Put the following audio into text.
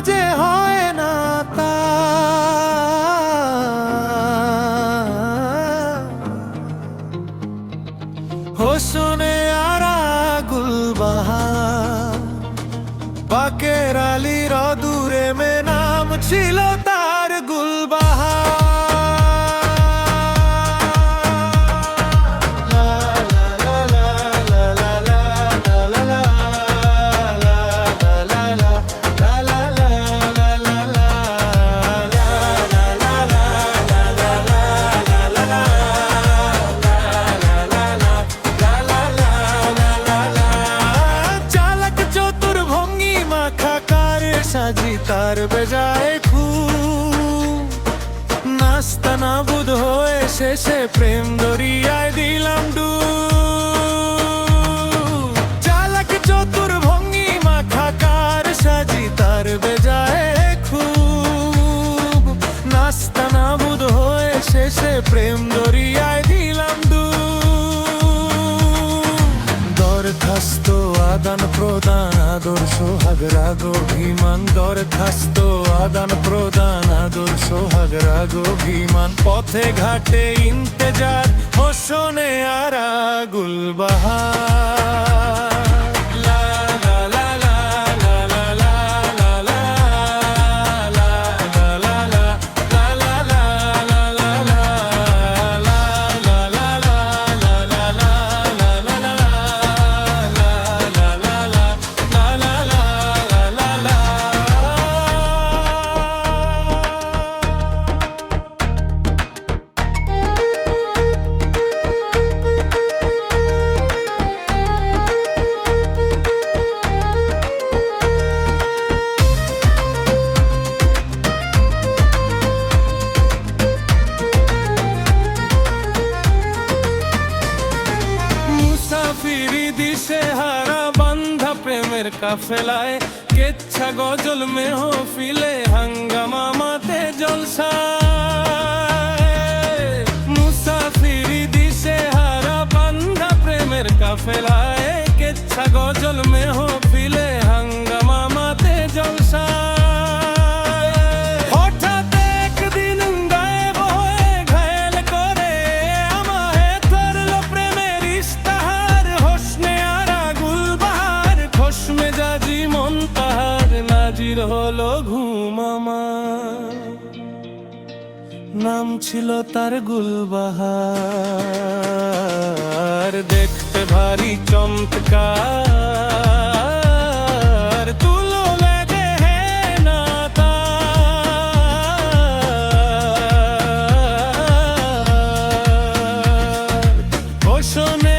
মাঝে হয় না তা। হোসনে আরা গুলবাহার, বাকের আলীর অদূরে মে নাম ছিল তার গুলবাহার। সাজি তার বেজায় খুব নাস্তা নাবুদ হয়ে শেষে প্রেম দরিয়ায় দিলাম ডুব। চালাক চতুর ভঙ্গি মাখাকার সাজি তার বেজায় খুব নাস্তা নাবুদ হয়ে শেষে প্রেম দরিয়ায় দিলাম ডুব। দরখাস্ত আদান প্রদান আদর্শ হাগরাগ অভিমান, দরখাস্ত আদান প্রদান আদর্শ হাগরাগ অভিমান, পথে ঘাটে ইন্তেজার হোসনে আরা গুলবাহার। মুসাফিরি দিশে হারা বান্ধা প্রেমের কাফেলায়, কেচ্ছা গজল মেহফিলে হাঙ্গামা মাতে জলসায়। মুসাফিরি দিশে হারা বান্ধা প্রেমের কাফেলায়, কেচ্ছা গজল মেহফিলে হাঙ্গামা মাতে জলসায়। হলো ঘুম আমার, নাম ছিল তার গুলবাহার। দেখতে ভারী চমৎকার, তুলো লাগে হে না তার। হোসনে